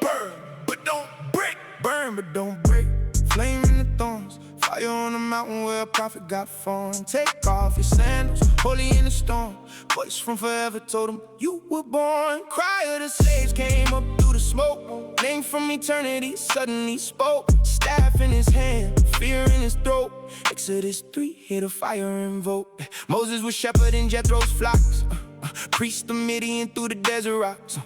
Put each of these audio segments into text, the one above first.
Burn, but don't break. Burn, but don't break. Flame in the thorns. Fire on the mountain where a prophet got formed. Take off your sandals, holy in the storm. Voice from forever told him, you were born. Cry of the slaves came up through the smoke. Name from eternity suddenly spoke. Staff in his hand, fear in his throat. Exodus 3, hear the fire invoke. Moses was shepherding Jethro's flocks. Priest of Midian through the desert rocks.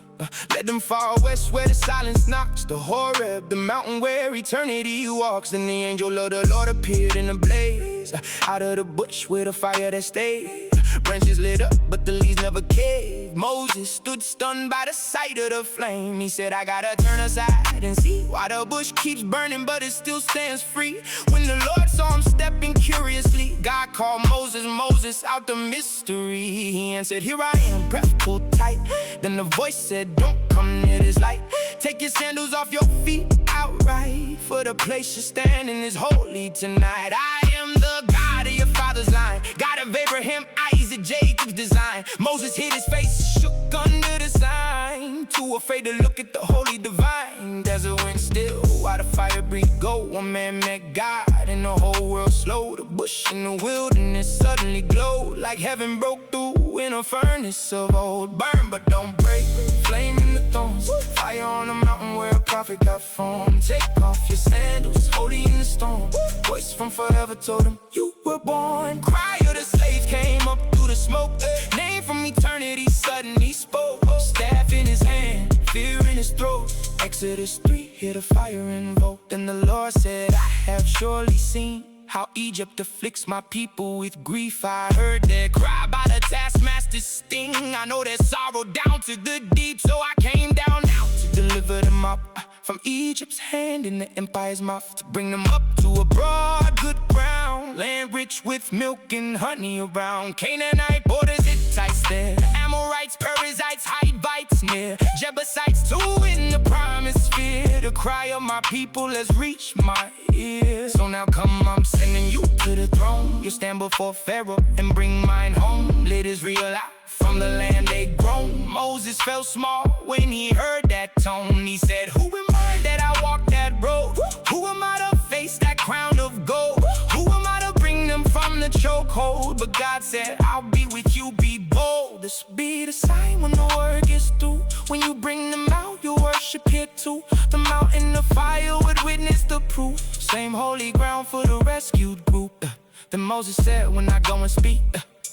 Let them fall west where the silence knocks. The Horeb, the mountain where eternity walks. Then the angel of the Lord appeared in a blaze. Out of the bush with a fire that stayed. Branches lit up, but the leaves never caved. Moses stood stunned by the sight of the flame. He said, I gotta turn aside and see why the bush keeps burning, but it still stands free. When the Lord saw him stepping curiously, God called Moses, Moses, out the mystery. He answered, here I am, breath pulled tight. Then the voice said, don't come near this light. Take your sandals off your feet outright, for the place you're standing is holy tonight. I am the God of your father's line, God of Abraham, Isaac, Jacob's design. Moses hid his face, shook under the sign, too afraid to look at the holy divine. Desert went still while the fire breathed gold. One man met God and the whole world slowed. The bush in the wilderness suddenly glowed, like heaven broke through in a furnace of old. Burn but don't break, flame in the thorns. Fire on the mountain where a prophet got formed. Take off your sandals, holy in the storm. Voice from forever told him, you were born. Cry of the slaves came up through the smoke. Name from eternity suddenly spoke. Staff in his hand, fear in his throat. Exodus 3, hear the fire invoke. Then the Lord said, I have surely seen how Egypt afflicts my people with grief. I heard their cry by the taskmaster's sting. I know their sorrow down to the deep, so I came down now to deliver them up from Egypt's hand in the empire's mouth, to bring them up to a broad, good ground, land rich with milk and honey around. Canaanite borders, Hittites there, Amorites, Perizzites, Hivites near, Jebusites too in the promised sphere. The cry of my people has reached my ears. So now come, I'm sending you to the throne. You stand before Pharaoh and bring mine home. Let Israel out from the land they grown. Moses felt small when he heard that tone. He said, who am I that I walk that road? Who am I to face that crown of gold? Who am I to bring them from the chokehold? But God said, I'll be with you, be bold. This be the sign when the word gets through. When you bring them out, you worship here too. The mountain of fire would witness the proof. Same holy ground for the rescued group. Then Moses said, when I go and speak,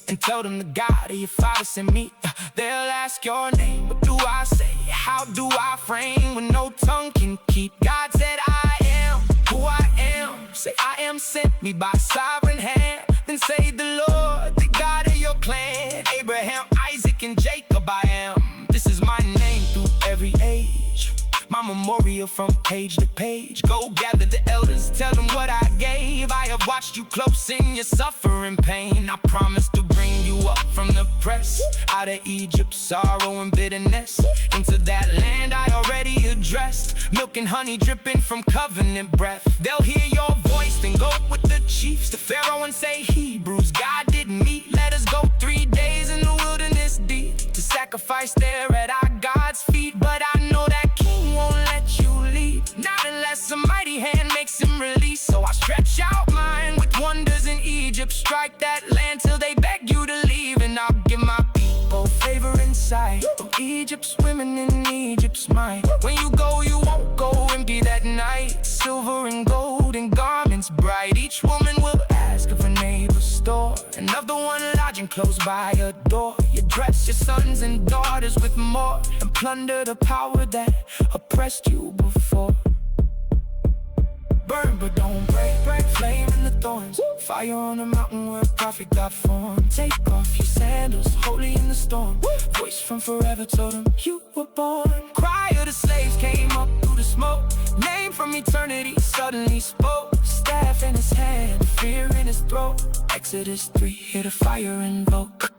and tell them the God of your father sent me, they'll ask your name. What do I say? How do I frame when no tongue can keep? God said, I am who I am. Say, I am sent me by sovereign hand. Then say, the Lord, the God of your clan, Abraham, Isaac, and Jacob I am. This is my name through every age, my memorial from page to page. Go gather the elders, tell them what I gave. I have watched you close in your suffering pain. I promise to bring you up from the press, out of Egypt's sorrow and bitterness, into that land I already addressed. Milk and honey dripping from covenant breath. They'll hear your voice, then go with the chiefs to Pharaoh and say, Hebrews, God didn't meet. Let us go 3 days in the wilderness deep, to sacrifice there at our God's feet. But I know that king won't let you leave, not unless a mighty hand makes him release. So I stretch out mine with wonders in Egypt. Strike that land till they beg you to leave, and I'll give my people favor in sight. From Egypt's women in Egypt's might. When you go, you won't go empty that night. Silver and gold and garments bright. Each woman will ask of her neighbor's store, and of the one lodging close by her door. You dress your sons and daughters with more, and plunder the power that oppressed you before. Burn but don't break, break, flame in the thorns. Fire on the mountain where a prophet got formed. Take off your sandals, holy in the storm. Voice from forever told him, you were born. Cry of the slaves came up through the smoke. Name from eternity suddenly spoke. Staff in his hand, fear in his throat. Exodus 3, hear the fire invoke.